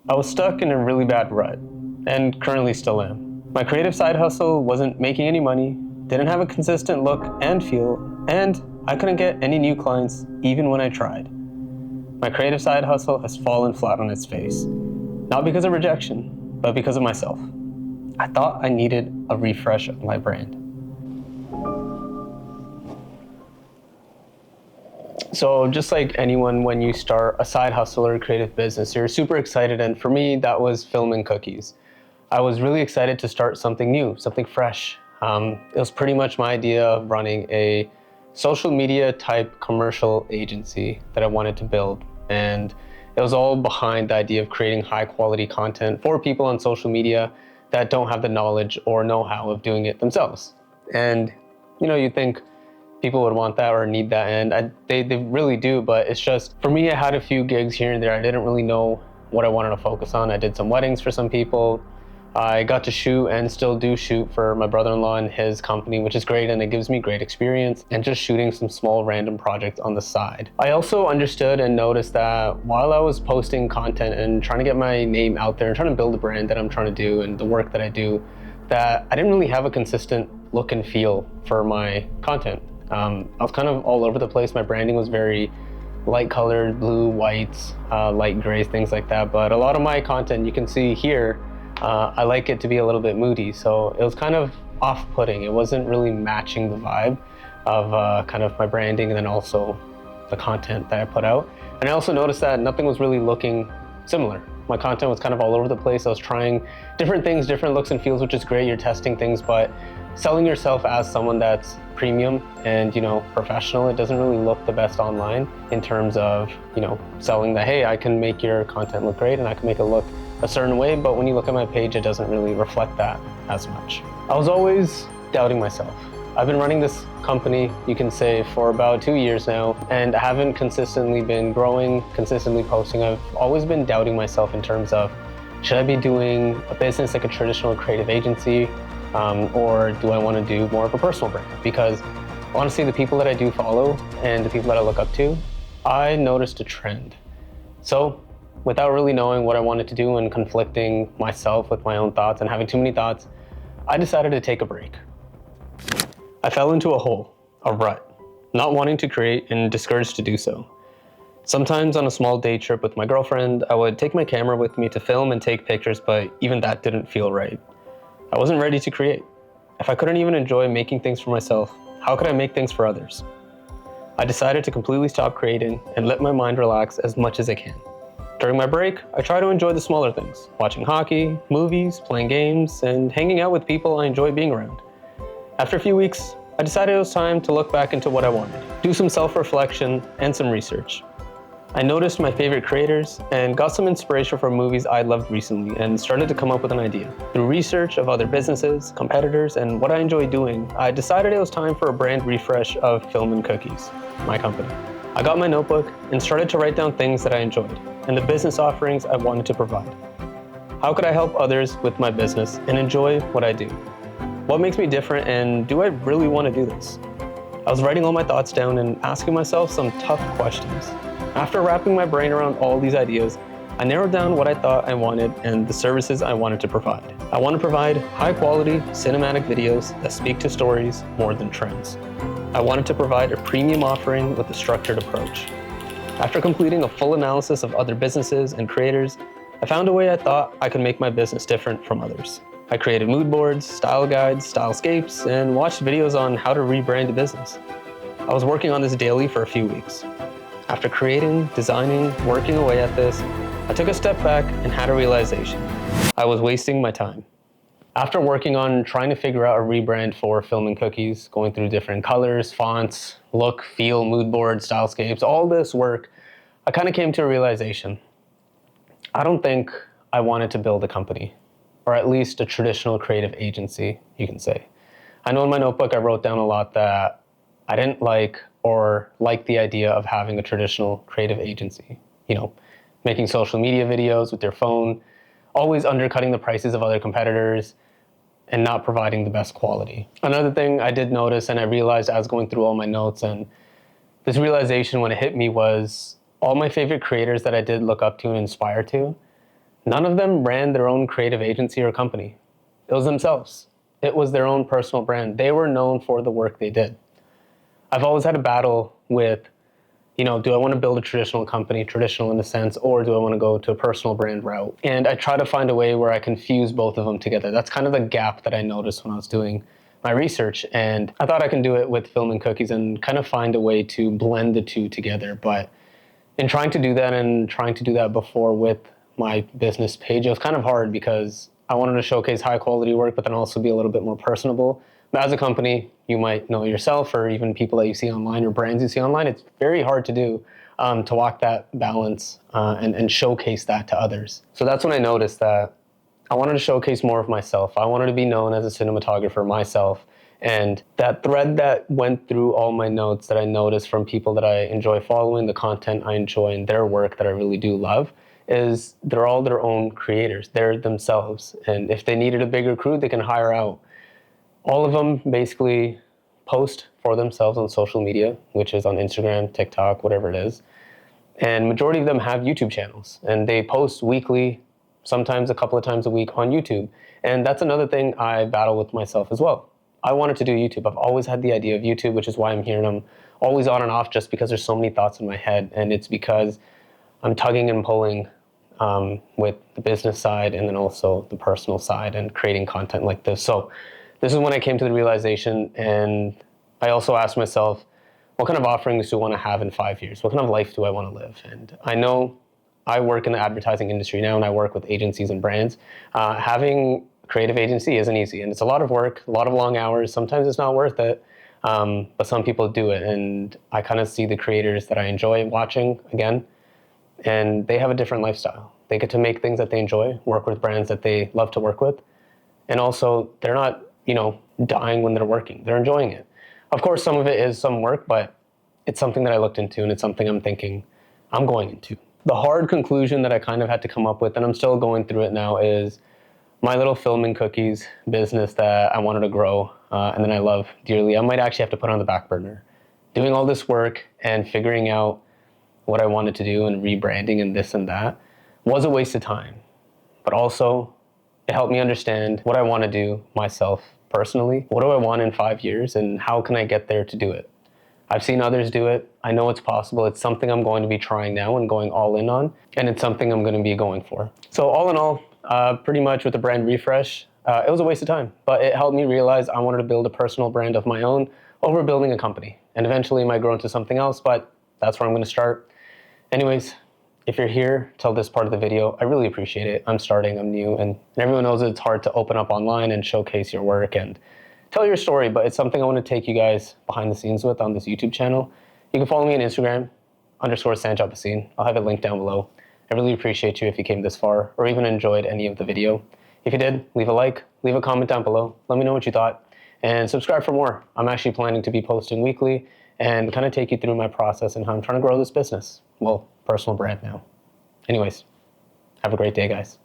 I was stuck in a really bad rut, and currently still am. My creative side hustle wasn't making any money, didn't have a consistent look and feel, and I couldn't get any new clients even when I tried. My creative side hustle has fallen flat on its face, not because of rejection, but because of myself. I thought I needed a refresh of my brand. So just like anyone, when you start a side hustle or a creative business, you're super excited. And for me, that was filming cookies. I was really excited to start something new, something fresh. It was pretty much my idea of running a social media type commercial agency that I wanted to build. And it was all behind the idea of creating high quality content for people on social media that don't have the knowledge or know-how of doing it themselves. And you think people would want that or need that, and they really do, but it's just, for me, I had a few gigs here and there. I didn't really know what I wanted to focus on. I did some weddings for some people. I got to shoot and still do shoot for my brother-in-law and his company, which is great, and it gives me great experience, and just shooting some small random projects on the side. I also understood and noticed that while I was posting content and trying to get my name out there and trying to build a brand that I'm trying to do and the work that I do, that I didn't really have a consistent look and feel for my content. I was kind of all over the place. My branding was very light colored, blue, whites, light grays, things like that. But a lot of my content, you can see here, I like it to be a little bit moody. So it was kind of off-putting. It wasn't really matching the vibe of kind of my branding and then also the content that I put out. And I also noticed that nothing was really looking similar. My content was kind of all over the place. I was trying different things, different looks and feels, which is great. You're testing things, but selling yourself as someone that's premium and professional, it doesn't really look the best online in terms of selling that, hey, I can make your content look great and I can make it look a certain way, but when you look at my page, it doesn't really reflect that as much. I was always doubting myself. I've been running this company, you can say, for about 2 years now, and I haven't consistently been growing, consistently posting. I've always been doubting myself in terms of, should I be doing a business like a traditional creative agency, or do I want to do more of a personal brand? Because honestly, the people that I do follow and the people that I look up to, I noticed a trend. So without really knowing what I wanted to do and conflicting myself with my own thoughts and having too many thoughts, I decided to take a break. I fell into a hole, a rut, not wanting to create and discouraged to do so. Sometimes on a small day trip with my girlfriend, I would take my camera with me to film and take pictures, but even that didn't feel right. I wasn't ready to create. If I couldn't even enjoy making things for myself, how could I make things for others? I decided to completely stop creating and let my mind relax as much as I can. During my break, I try to enjoy the smaller things, watching hockey, movies, playing games, and hanging out with people I enjoy being around. After a few weeks, I decided it was time to look back into what I wanted, do some self-reflection and some research. I noticed my favorite creators and got some inspiration from movies I loved recently and started to come up with an idea. Through research of other businesses, competitors, and what I enjoy doing, I decided it was time for a brand refresh of Film and Cookies, my company. I got my notebook and started to write down things that I enjoyed and the business offerings I wanted to provide. How could I help others with my business and enjoy what I do? What makes me different, and do I really want to do this? I was writing all my thoughts down and asking myself some tough questions. After wrapping my brain around all these ideas, I narrowed down what I thought I wanted and the services I wanted to provide. I want to provide high-quality cinematic videos that speak to stories more than trends. I wanted to provide a premium offering with a structured approach. After completing a full analysis of other businesses and creators, I found a way I thought I could make my business different from others. I created mood boards, style guides, stylescapes, and watched videos on how to rebrand a business. I was working on this daily for a few weeks. After creating, designing, working away at this, I took a step back and had a realization. I was wasting my time. After working on trying to figure out a rebrand for Film and Cookies, going through different colors, fonts, look, feel, mood boards, stylescapes, all this work, I kind of came to a realization. I don't think I wanted to build a company, or at least a traditional creative agency, you can say. I know in my notebook I wrote down a lot that I didn't like or like the idea of having a traditional creative agency. Making social media videos with your phone, always undercutting the prices of other competitors, and not providing the best quality. Another thing I did notice, and I realized as going through all my notes, and this realization when it hit me, was all my favorite creators that I did look up to and inspire to, None of them ran their own creative agency or company. It was themselves. It was their own personal brand. They were known for the work they did. I've always had a battle with, do I want to build a traditional company, traditional in a sense, or do I want to go to a personal brand route? And I try to find a way where I can fuse both of them together. That's kind of the gap that I noticed when I was doing my research. And I thought I can do it with Film and Cookies and kind of find a way to blend the two together. But in trying to do that and trying to do that before with my business page, it was kind of hard because I wanted to showcase high quality work, but then also be a little bit more personable. But as a company, you might know yourself or even people that you see online or brands you see online, it's very hard to do, to walk that balance and showcase that to others. So that's when I noticed that I wanted to showcase more of myself. I wanted to be known as a cinematographer myself. And that thread that went through all my notes that I noticed from people that I enjoy following, the content I enjoy and their work that I really do love, is they're all their own creators. They're themselves. And if they needed a bigger crew, they can hire out. All of them basically post for themselves on social media, which is on Instagram, TikTok, whatever it is. And majority of them have YouTube channels. And they post weekly, sometimes a couple of times a week on YouTube. And that's another thing I battle with myself as well. I wanted to do YouTube. I've always had the idea of YouTube, which is why I'm here, and I'm always on and off just because there's so many thoughts in my head. And it's because I'm tugging and pulling with the business side and then also the personal side and creating content like this. So this is when I came to the realization, and I also asked myself, what kind of offerings do I want to have in 5 years? What kind of life do I want to live? And I know I work in the advertising industry now, and I work with agencies and brands. Having a creative agency isn't easy, and it's a lot of work, a lot of long hours. Sometimes it's not worth it, but some people do it. And I kind of see the creators that I enjoy watching again, and they have a different lifestyle. They get to make things that they enjoy, work with brands that they love to work with, and also they're not, dying when they're working. They're enjoying it. Of course, some of it is some work, but it's something that I looked into, and it's something I'm thinking I'm going into. The hard conclusion that I kind of had to come up with, and I'm still going through it now, is my little Film and Cookies business that I wanted to grow, and then I love dearly. I might actually have to put on the back burner. Doing all this work and figuring out what I wanted to do and rebranding and this and that was a waste of time. But also, it helped me understand what I want to do myself personally. What do I want in 5 years, and how can I get there to do it? I've seen others do it. I know it's possible. It's something I'm going to be trying now and going all in on, and it's something I'm going to be going for. So all in all, pretty much with the brand refresh, it was a waste of time, but it helped me realize I wanted to build a personal brand of my own over building a company, and eventually it might grow into something else, but that's where I'm going to start. Anyways, if you're here till this part of the video, I really appreciate it. I'm starting, I'm new, and everyone knows it's hard to open up online and showcase your work and tell your story, but it's something I want to take you guys behind the scenes with on this YouTube channel. You can follow me on Instagram, _Sanjapasine. I'll have it linked down below. I really appreciate you if you came this far or even enjoyed any of the video. If you did, leave a like, leave a comment down below. Let me know what you thought, and subscribe for more. I'm actually planning to be posting weekly and kind of take you through my process and how I'm trying to grow this business. Well, personal brand now. Anyways, have a great day, guys.